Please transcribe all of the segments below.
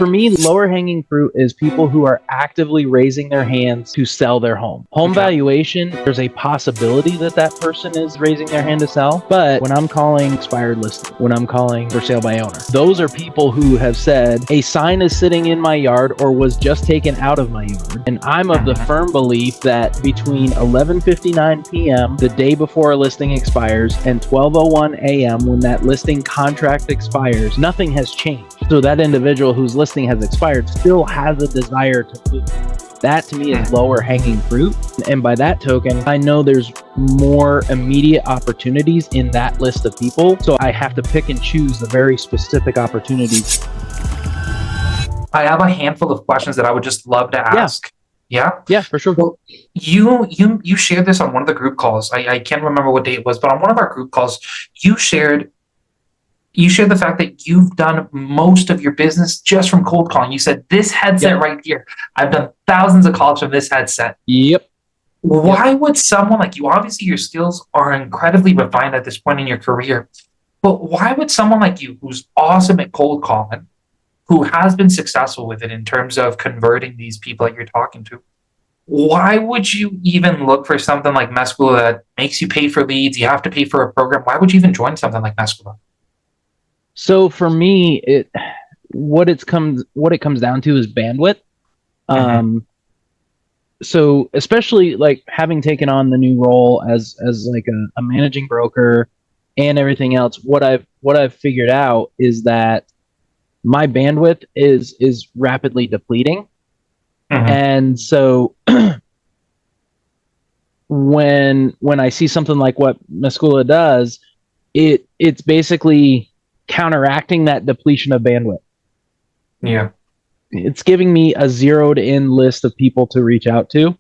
for me, lower hanging fruit is people who are actively raising their hands to sell their home. Home valuation, there's a possibility that that person is raising their hand to sell. But when I'm calling expired listing, when I'm calling for sale by owner, those are people who have said a sign is sitting in my yard or was just taken out of my yard. And I'm of the firm belief that between 11:59 p.m. the day before a listing expires and 12:01 a.m. when that listing contract expires, nothing has changed. So that individual whose listing has expired still has a desire to move. That to me is lower hanging fruit. And by that token, I know there's more immediate opportunities in that list of people. So I have to pick and choose the very specific opportunities. I have a handful of questions that I would just love to ask. Yeah, for sure. Well, you shared this on one of the group calls. I can't remember what day it was, but on one of our group calls, you shared the fact that you've done most of your business just from cold calling. You said this headset right here, I've done thousands of calls from this headset. Yep. Why would someone like you, obviously your skills are incredibly refined at this point in your career, but why would someone like you, who's awesome at cold calling, who has been successful with it in terms of converting these people that you're talking to, why would you even look for something like Meskula that makes you pay for leads? You have to pay for a program. Why would you even join something like Meskula? So for me, what it comes down to is bandwidth. So especially like having taken on the new role as like a managing broker and everything else, what I've figured out is that my bandwidth is rapidly depleting. And so when I see something like what Meskula does, it's basically counteracting that depletion of bandwidth. Yeah. It's giving me a zeroed in list of people to reach out to.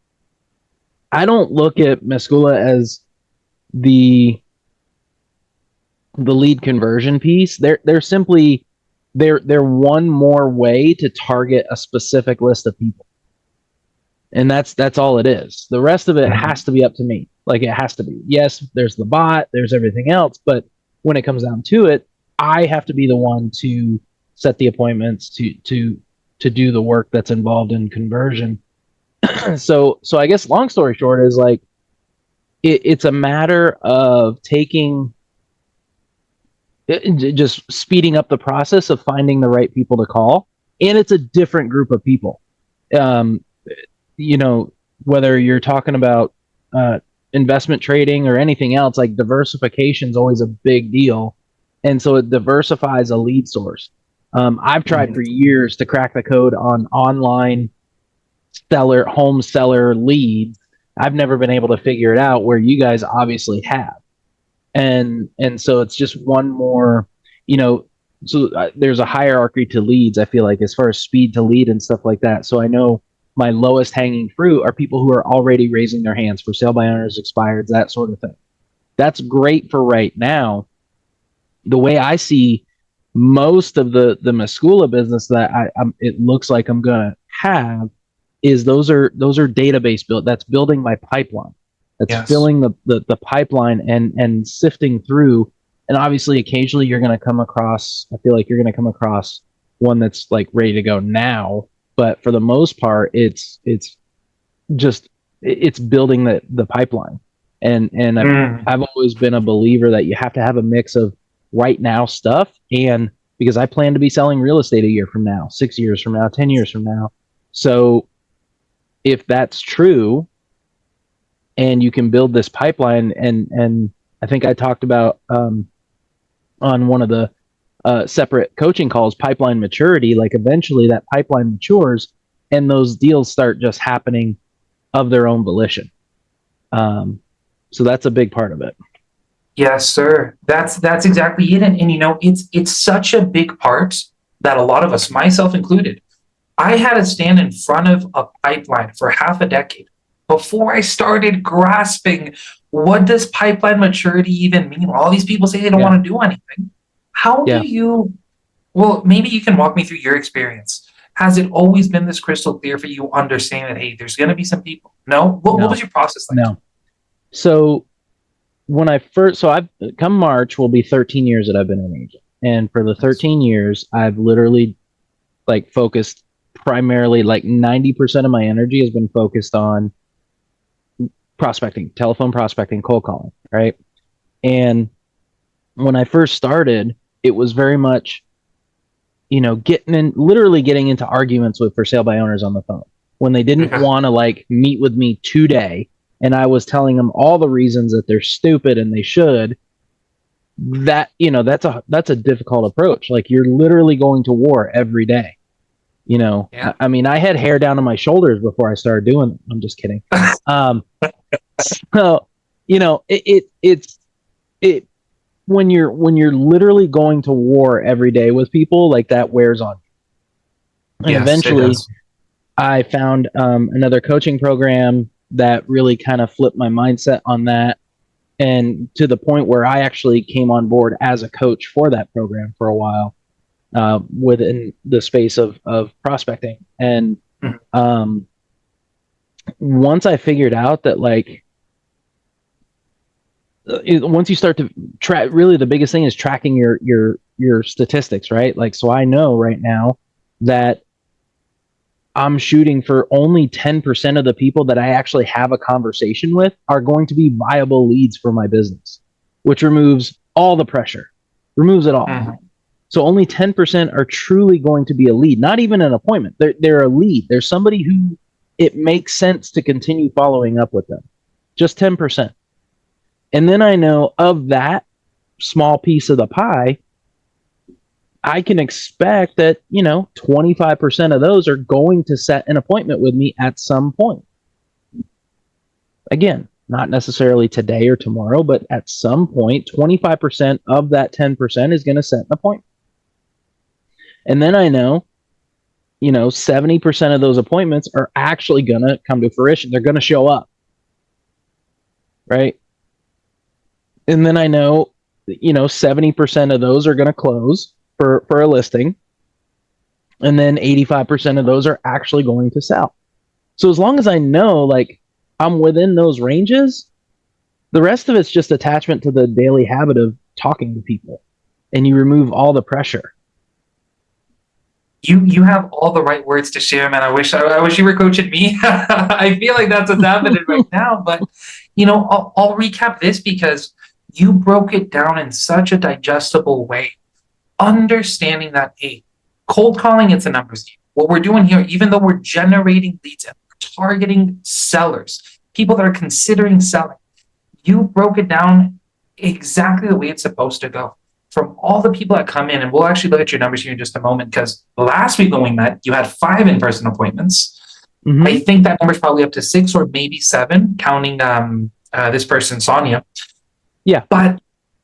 I don't look at Meskula as the lead conversion piece. They're simply they're one more way to target a specific list of people. And that's all it is. The rest of it has to be up to me. Like it has to be. Yes, there's the bot, there's everything else, but when it comes down to it, I have to be the one to set the appointments, to do the work that's involved in conversion. So I guess long story short is like it's a matter of just speeding up the process of finding the right people to call, and it's a different group of people. Whether you're talking about investment trading or anything else, like diversification is always a big deal. And so it diversifies a lead source. I've tried for years to crack the code on online home seller leads. I've never been able to figure it out, where you guys obviously have. And so it's just one more, there's a hierarchy to leads, I feel like, as far as speed to lead and stuff like that. So I know my lowest hanging fruit are people who are already raising their hands for sale by owners, expireds, that sort of thing. That's great for right now. The way I see most of the Meskula business that it looks like I'm gonna have is those are database built. That's building my pipeline. That's filling the pipeline and sifting through. And obviously, occasionally you're going to come across. I feel like you're going to come across one that's like ready to go now. But for the most part, it's building the pipeline. And I've always been a believer that you have to have a mix of right now stuff, and because I plan to be selling real estate a year from now, 6 years from now, 10 years from now. So if that's true, and you can build this pipeline, and I think I talked about on one of the separate coaching calls, pipeline maturity, like eventually that pipeline matures and those deals start just happening of their own volition. So that's a big part of it. Yes, sir. That's exactly it. And it's such a big part that a lot of us, myself included, I had to stand in front of a pipeline for half a decade before I started grasping what does pipeline maturity even mean. All these people say they don't want to do anything. How do you, well, maybe you can walk me through your experience. Has it always been this crystal clear for you, understanding that, hey, there's going to be some people? No? What was your process like? No. So when I've come March will be 13 years that I've been an agent. And for the 13 years, I've literally like focused primarily, like 90% of my energy has been focused on prospecting, telephone prospecting, cold calling, right? And when I first started, it was very much, literally getting into arguments with for sale by owners on the phone when they didn't Okay. want to like meet with me today. And I was telling them all the reasons that they're stupid and they should. That's a difficult approach. Like you're literally going to war every day. Yeah. I mean, I had hair down on my shoulders before I started doing it. I'm just kidding. Um, so, it when you're literally going to war every day with people, like that wears on you. And Yes, it eventually, does. I found another coaching program that really kind of flipped my mindset on that, and to the point where I actually came on board as a coach for that program for a while, within the space of prospecting. And Mhm. once I figured out that, like, once you start to track, really the biggest thing is tracking your statistics, right? Like, so I know right now that I'm shooting for only 10% of the people that I actually have a conversation with are going to be viable leads for my business, which removes all the pressure, removes it all. Mhm. So only 10% are truly going to be a lead, not even an appointment. They're a lead. There's somebody who it makes sense to continue following up with them. Just 10%. And then I know of that small piece of the pie, I can expect that, 25% of those are going to set an appointment with me at some point. Again, not necessarily today or tomorrow, but at some point, 25% of that 10% is going to set an appointment. And then I know, 70% of those appointments are actually going to come to fruition. They're going to show up, right? And then I know, 70% of those are going to close for a listing. And then 85% of those are actually going to sell. So as long as I know, like, I'm within those ranges, the rest of it's just attachment to the daily habit of talking to people, and you remove all the pressure. You have all the right words to share, man. I wish you were coaching me. I feel like that's what's happening right now. But I'll recap this because you broke it down in such a digestible way. Understanding that, hey, cold calling, it's a numbers game. What we're doing here, even though we're generating leads and targeting sellers, people that are considering selling, you broke it down exactly the way it's supposed to go. From all the people that come in, and we'll actually look at your numbers here in just a moment, because last week when we met, you had 5 in-person appointments. I Mm-hmm. think that number's probably up to 6 or maybe 7, counting this person, Sonia. Yeah. But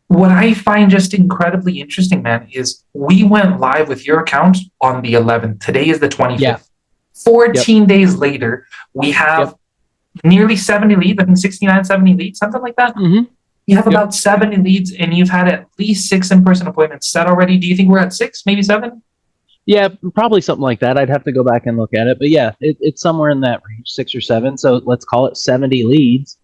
what I find just incredibly interesting, man, is we went live with your account on the 11th. Today is the 25th. Yeah. Yep. 14 days later, we have Yep. nearly 70 leads, I think 69, 70 leads, something like that. Mm-hmm. You have Yep. about 70 leads and you've had at least 6 in-person appointments set already. Do you think we're at 6, maybe 7? Yeah, probably something like that. I'd have to go back and look at it, but yeah, it's somewhere in that range, 6 or 7. So let's call it 70 leads.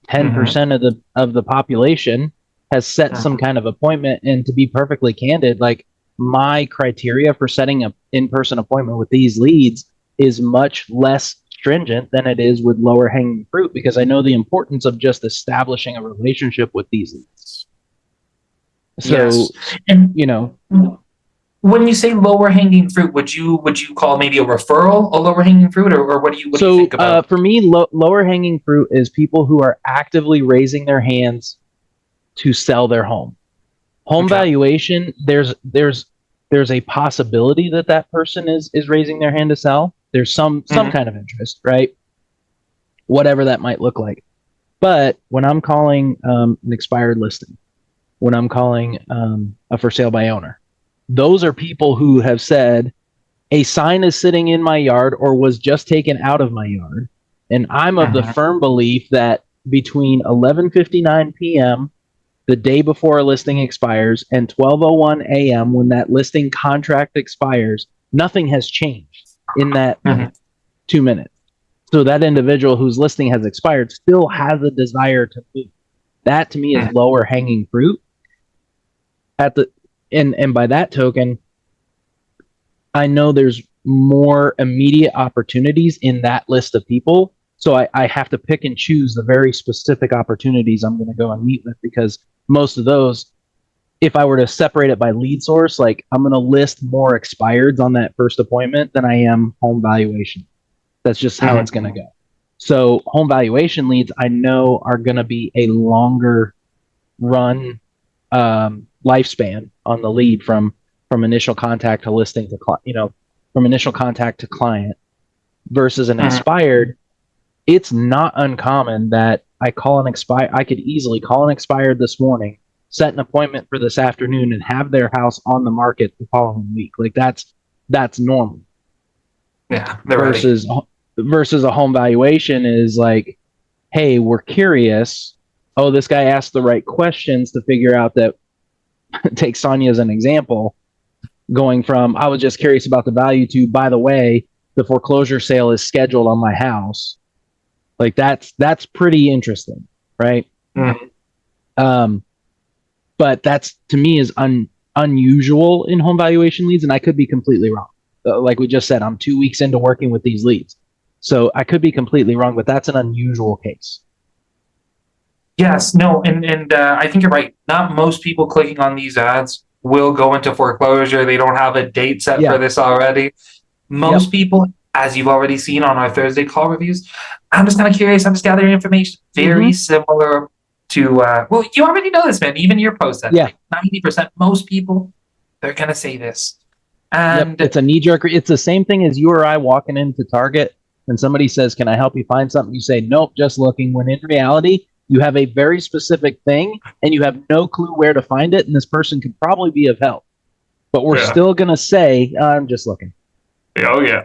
ten Mm-hmm. percent of the population has set some Mm-hmm. kind of appointment. And to be perfectly candid, like, my criteria for setting an in-person appointment with these leads is much less stringent than it is with lower hanging fruit, because I know the importance of just establishing a relationship with these leads. Yes. So, And you know, when you say lower hanging fruit, would you call maybe a referral a lower hanging fruit, or what do you so think about? for me, lower hanging fruit is people who are actively raising their hands to sell their home. Home Okay. valuation, there's a possibility that that person is raising their hand to sell. There's some Mm-hmm. kind of interest, right? Whatever that might look like. But when I'm calling an expired listing, when I'm calling a for sale by owner, those are people who have said a sign is sitting in my yard or was just taken out of my yard, and I'm of the Mm-hmm. firm belief that between 11:59 p.m. the day before a listing expires and 12:01 a.m. when that listing contract expires, nothing has changed in that Mm-hmm. 2 minutes. So that individual whose listing has expired still has a desire to move. That to me is lower hanging fruit. At the and by that token, I know there's more immediate opportunities in that list of people. So I have to pick and choose the very specific opportunities I'm going to go and meet with, because most of those, if I were to separate it by lead source, like I'm going to list more expireds on that first appointment than I am home valuation. That's just how it's Mhm. going to go. So home valuation leads I know are going to be a longer run lifespan on the lead from initial contact to listing to from initial contact to client versus an Mhm. expired. It's not uncommon that I could easily call an expired this morning, set an appointment for this afternoon, and have their house on the market the following week. Like that's normal. Yeah, they're ready. Versus a home valuation is like, hey, we're curious. Oh, this guy asked the right questions to figure out that. Take Sonia as an example, going from I was just curious about the value to, by the way, the foreclosure sale is scheduled on my house. Like that's pretty interesting, right? Mhm. Um, but that's to me is unusual in home valuation leads, and I could be completely wrong. Like we just said, I'm 2 weeks into working with these leads, so I could be completely wrong, but that's an unusual case. Yes, no, and I think you're right. Not most people clicking on these ads will go into foreclosure. They don't have a date set for Yeah. this already. Yep. Most people, as you've already seen on our Thursday call reviews, I'm just kind of curious. I'm just gathering information. Mm-hmm. Very similar to, well, you already know this, man. Even your post said, Yeah. like 90%, most people, they're going to say this. Yep, And it's a knee jerk. It's the same thing as you or I walking into Target and somebody says, "Can I help you find something?" You say, "Nope, just looking." When in reality, you have a very specific thing and you have no clue where to find it, and this person could probably be of help. But we're yeah, still gonna say, "I'm just looking." oh yeah.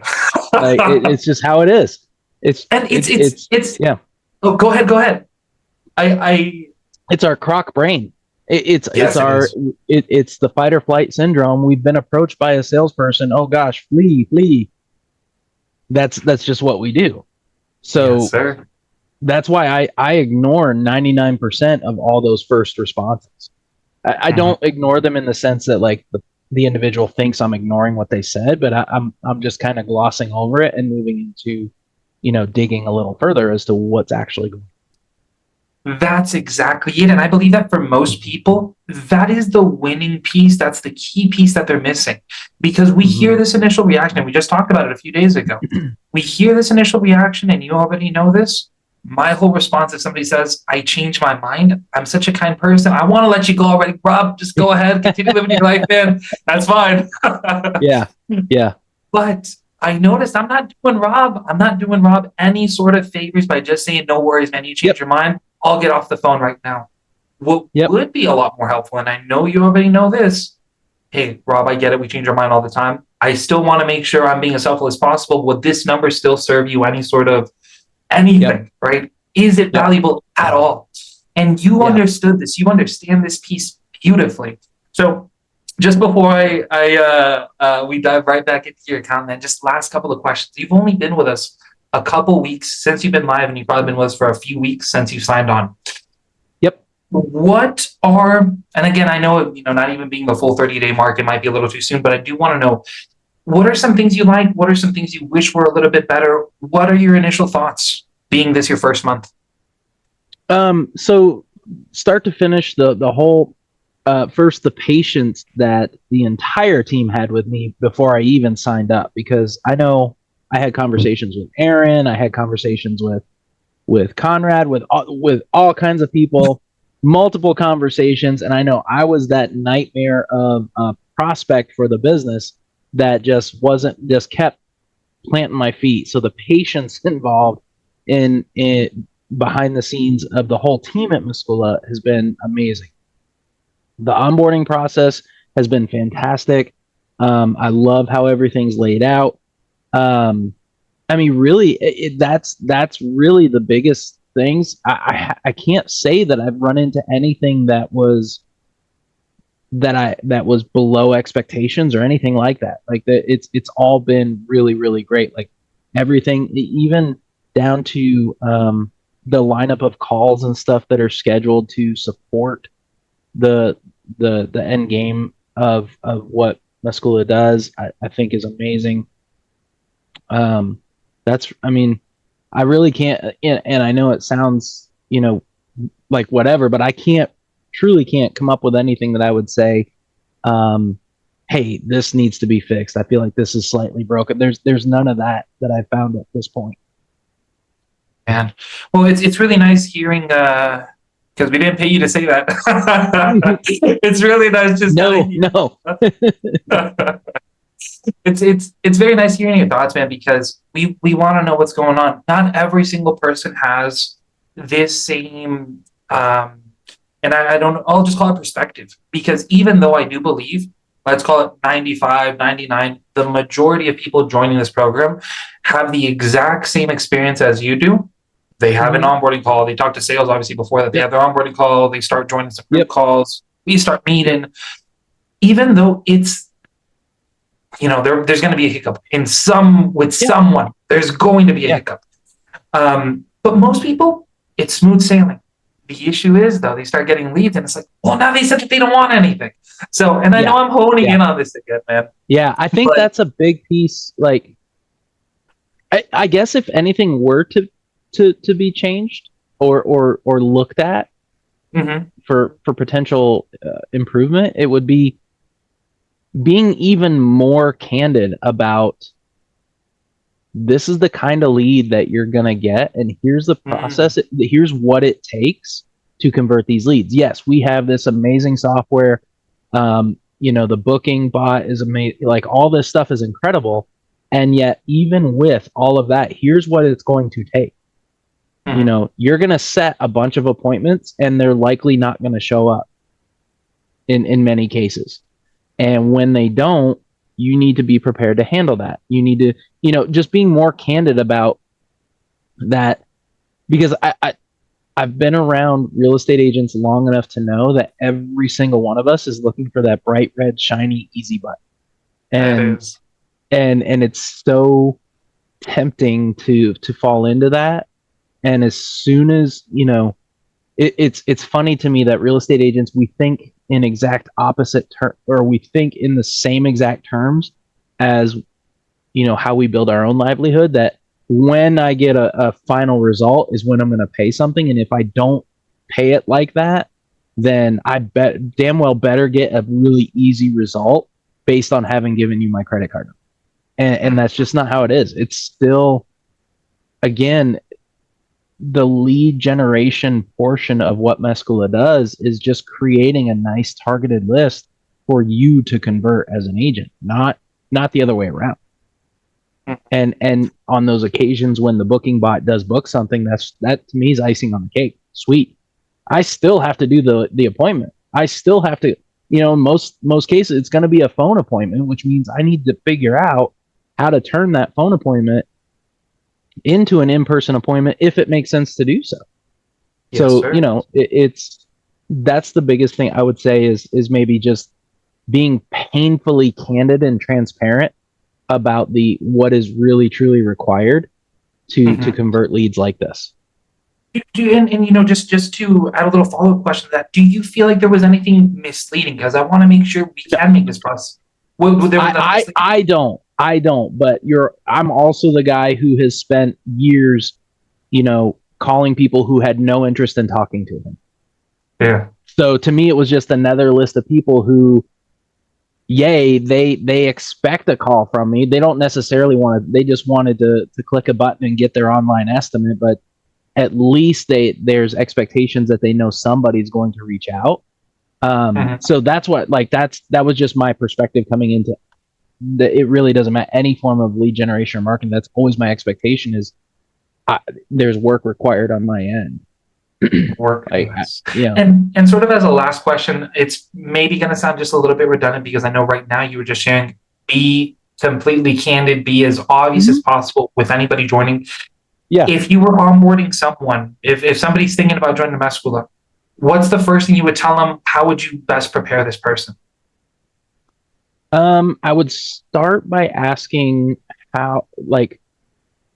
Like it's just how it is. It's And it, it's it's, yeah. oh, go ahead, go ahead. I, It's our croc brain. It's yes, it our is. it's the fight or flight syndrome. We've been approached by a salesperson. Oh gosh, flee, flee. That's just what we do. Yes, So sir. that's why I ignore 99% of all those first responses. I Mhm. don't ignore them in the sense that like the individual thinks I'm ignoring what they said, but I'm just kind of glossing over it and moving into, digging a little further as to what's actually going That's exactly it. And I believe that for most people, that is the winning piece. That's the key piece that they're missing. Because we on. hear this initial reaction, and we just talked about it a few days ago. We hear this initial reaction, and you already know this. My whole response if somebody says, I changed my mind, I'm such a kind person. I want to let you go already. Rob, just go ahead, continue living your life, man. That's fine. Yeah, yeah, But I noticed I'm not doing Rob any sort of favors by just saying, no worries, man, you change yep, your mind. I'll get off the phone right now. What yep, would be a lot more helpful, and I know you already know this. Hey, Rob, I get it. We change our mind all the time. I still want to make sure I'm being as helpful as possible. Would this number still serve you any sort of yep, anything, right? Is it yep, valuable at all? And you yeah, understood this. You understand this piece beautifully. So just before we dive right back into your account, then just last couple of questions. You've only been with us a couple weeks since you've been live, and you've probably been with us for a few weeks since you signed on. yep. What are, and again, I know, not even being the full 30-day mark, it might be a little too soon, but I do want to know, what are some things you like? What are some things you wish were a little bit better? What are your initial thoughts being this your first month? So start to finish, the whole first, the patience that the entire team had with me before I even signed up, because I know I had conversations with Aaron, I had conversations with Conrad, with all kinds of people, multiple conversations, and I know I was that nightmare of a prospect for the business that just kept planting my feet. So the patience involved in behind the scenes of the whole team at Meskula has been amazing. The onboarding process has been fantastic. I love how everything's laid out. Um, I mean, really, that's really the biggest things. I can't say that I've run into anything that was below expectations or anything like that. Like that, it's all been really really great. Like everything, even down to the lineup of calls and stuff that are scheduled to support the the end game of what Meskula does, I think is amazing. Um, that's, I mean, I really can't, and I know it sounds, like whatever, but I truly can't come up with anything that I would say, um, hey, this needs to be fixed. I feel like this is slightly broken. There's none of that I found at this point. And well, it's really nice hearing because we didn't pay you to say that. It's really nice just No, telling you. no. It's very nice hearing your thoughts, man, because we want to know what's going on. Not every single person has this same and I don't I'll just call it perspective, because even though I do believe, let's call it 95, 99, the majority of people joining this program have the exact same experience as you do. They have an Mhm. onboarding call. They talk to sales obviously before that. They Yep. have their onboarding call. They start joining some group Yep. calls. We start meeting. Even though it's, there's going to be a hiccup in some with Yeah. someone. There's going to be a Yeah. hiccup. But most people, it's smooth sailing. The issue is though, they start getting leads, and it's like, well, now they said that they don't want anything. So, and I know Yeah. I'm honing Yeah. in on this again, man. Yeah. I think But that's a big piece. Like, I guess if anything were to be changed or looked at mhm, for potential improvement, it would be being even more candid about this is the kind of lead that you're going to get, and here's the mhm, process, here's what it takes to convert these leads. Yes, we have this amazing software. The booking bot is amazing, like all this stuff is incredible, and yet even with all of that, here's what it's going to take. mhm, You're going to set a bunch of appointments and they're likely not going to show up in many cases. And when they don't, you need to be prepared to handle that. You need to, just being more candid about that, because I've been around real estate agents long enough to know that every single one of us is looking for that bright red shiny easy button. it And is. and it's so tempting to fall into that. And as soon as, it's funny to me that real estate agents, we think in exact opposite term, or we think in the same exact terms as how we build our own livelihood, that when I get a final result is when I'm going to pay something, and if I don't pay it like that, then I bet damn well better get a really easy result based on having given you my credit card number. And Mhm, that's just not how it is. It's still, again, the lead generation portion of what Meskula does is just creating a nice targeted list for you to convert as an agent, not the other way around. mhm. And on those occasions when the booking bot does book something, that to me is icing on the cake. Sweet. I still have to do the appointment. I still have to, in most cases it's going to be a phone appointment, which means I need to figure out how to turn that phone appointment into an in-person appointment if it makes sense to do so. Yes, So, sir. it's that's the biggest thing I would say is maybe just being painfully candid and transparent about the what is really truly required to Mhm. convert leads like this. And just to add a little follow-up question to that, do you feel like there was anything misleading? Because I want to make sure we No, can make this process. There was nothing I misleading. I I don't. I don't, but I'm also the guy who has spent years, calling people who had no interest in talking to him. Yeah. So to me it was just another list of people who, yay, they expect a call from me. They don't necessarily want to, they just wanted to click a button and get their online estimate, but at least there's expectations that they know somebody's going to reach out. Mhm. So that's what, like, that was just my perspective coming into it really doesn't matter any form of lead generation or marketing. That's always my expectation is, I, there's work required on my end. Work, like I, yes. you know And sort of as a last question, it's maybe going to sound just a little bit redundant, because I know right now you were just sharing, be completely candid, be as obvious as Mhm. possible with anybody joining. Yeah. If you were onboarding someone, if somebody's thinking about joining the Meskula, what's the first thing you would tell them? How would you best prepare this person? I would start by asking how, like,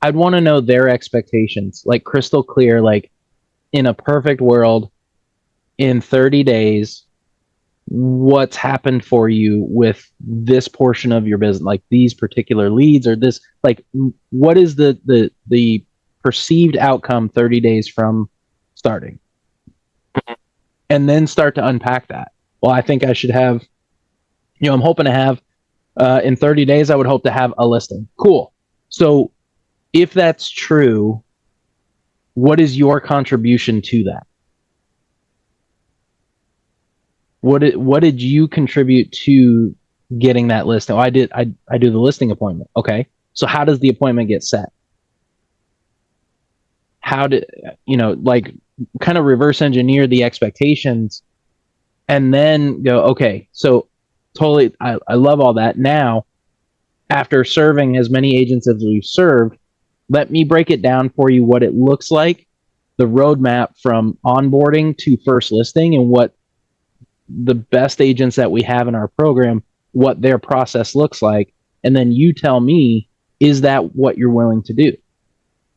I'd want to know their expectations, like crystal clear, like in a perfect world, in 30 days, what's happened for you with this portion of your business, like these particular leads, or this, like, what is the perceived outcome 30 days from starting, and then start to unpack that. Well, I think I should have, I'm hoping to have, in 30 days, I would hope to have a listing. Cool. So if that's true, what is your contribution to that? What did you contribute to getting that listing? Oh, I did. I do the listing appointment. Okay. So how does the appointment get set? How did, like, kind of reverse engineer the expectations, and then go, okay, so totally, I love all that. Now, after serving as many agents as we've served, let me break it down for you what it looks like, the roadmap from onboarding to first listing, and what the best agents that we have in our program, what their process looks like. And then you tell me, is that what you're willing to do?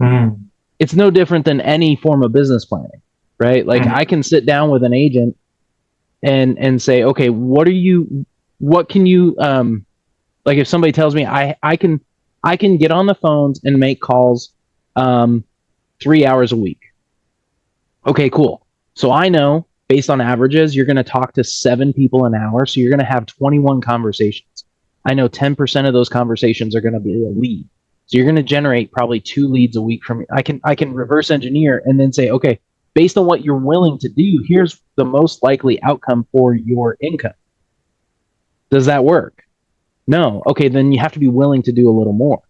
Mm. It's no different than any form of business planning, right? Like, I can sit down with an agent and say, okay, what can you, like, if somebody tells me I can get on the phones and make calls 3 hours a week. Okay, cool. So I know, based on averages, you're going to talk to 7 people an hour. So you're going to have 21 conversations. I know 10% of those conversations are going to be a lead. So you're going to generate probably 2 leads a week from. I can reverse engineer and then say, okay, based on what you're willing to do, here's the most likely outcome for your income. Does that work? No. Okay, then you have to be willing to do a little more.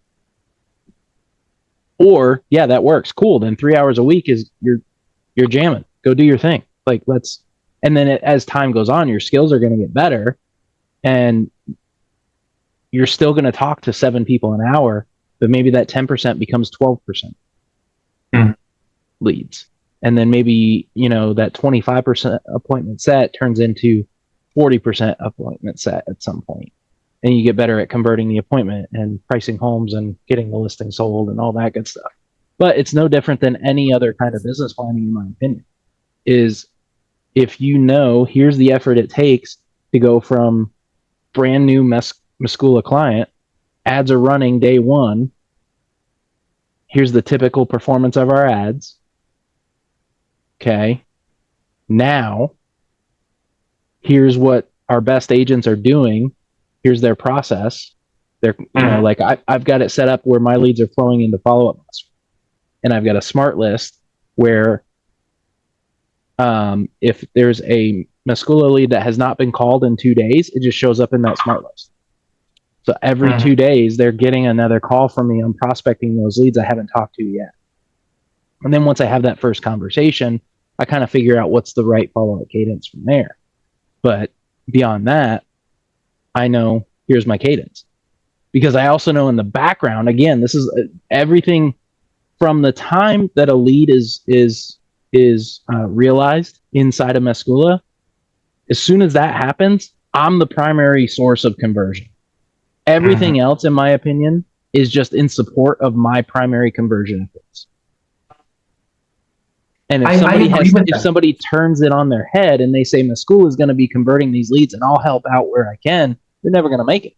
Or, yeah, that works. Cool. Then 3 hours a week is you're jamming. Go do your thing. Like, and then as time goes on, your skills are going to get better, and you're still going to talk to 7 people an hour, but maybe that 10% becomes 12% leads. And then maybe, that 25% appointment set turns into 40% appointment set at some point. And you get better at converting the appointment and pricing homes and getting the listing sold and all that good stuff. But it's no different than any other kind of business planning, in my opinion. Is, if here's the effort it takes to go from brand new Meskula client, ads are running day one, here's the typical performance of our ads. Okay. Now, here's what our best agents are doing. Here's their process. They're, like, I've got it set up where my leads are flowing into follow-up lists. And I've got a smart list where, if there's a Meskula lead that has not been called in 2 days, it just shows up in that smart list. So every 2 days, they're getting another call from me on prospecting those leads I haven't talked to yet. And then once I have that first conversation, I kind of figure out what's the right follow-up cadence from there. But beyond that, I know, here's my cadence. Because I also know in the background, again, this is everything from the time that a lead is realized inside of Meskula. As soon as that happens, I'm the primary source of conversion. Everything else, in my opinion, is just in support of my primary conversion efforts. And if somebody turns it on their head and they say Meskula is going to be converting these leads and I'll help out where I can, they're never going to make it.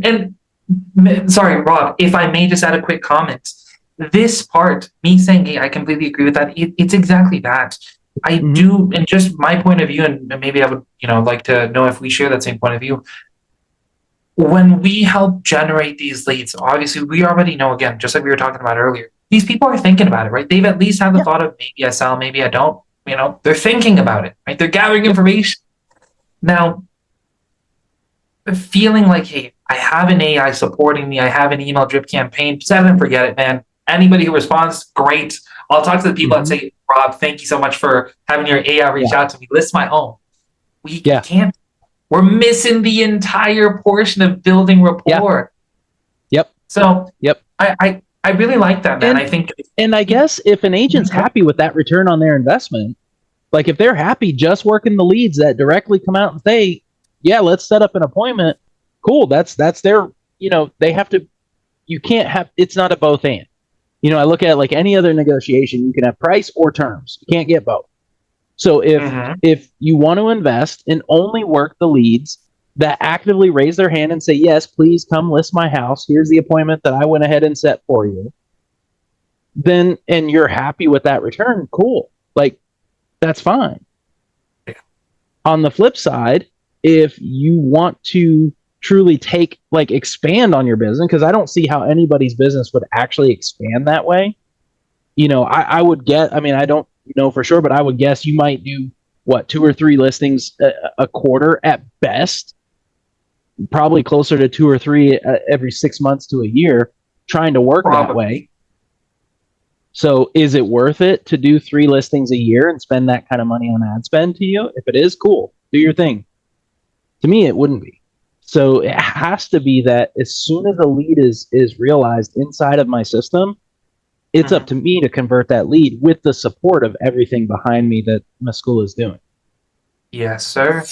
And sorry, Rob, if I may just add a quick comment. This part, me saying, hey, I completely agree with that. It's exactly that. I do, and just my point of view, and maybe I would, like to know if we share that same point of view. When we help generate these leads, obviously we already know, again, just like we were talking about earlier, these people are thinking about it, right? They've at least had the thought of, maybe I sell, maybe I don't. They're thinking about it, right? They're gathering information. Now, feeling like, hey, I have an AI supporting me, I have an email drip campaign, set it and forget it, man. Anybody who responds, great. I'll talk to the people and say, Rob, thank you so much for having your AI reach out to me. List my home. We can't. We're missing the entire portion of building rapport. Yep. So I really like that, man. And I guess if an agent's happy with that return on their investment, like, if they're happy just working the leads that directly come out and say, yeah, let's set up an appointment. Cool. That's their, they have to, you can't have, it's not a both and. I look at it like any other negotiation. You can have price or terms. You can't get both. So Mm-hmm. if you want to invest and only work the leads that actively raise their hand and say, yes, please come list my house. Here's the appointment that I went ahead and set for you. Then, and you're happy with that return, cool. Like, that's fine. Yeah. On the flip side, if you want to truly take, like, expand on your business, because I don't see how anybody's business would actually expand that way. I would get, I mean, I don't know for sure, but I would guess you might do what, two or three listings a quarter at best, probably closer to two or three every 6 months to a year, trying to work that way. Probably. So is it worth it to do three listings a year and spend that kind of money on ad spend to you? If it is, cool, do your thing. To me, it wouldn't be. So it has to be that as soon as a lead is realized inside of my system, it's up Mm-hmm. to me to convert that lead with the support of everything behind me that Meskula is doing. Yes, sir.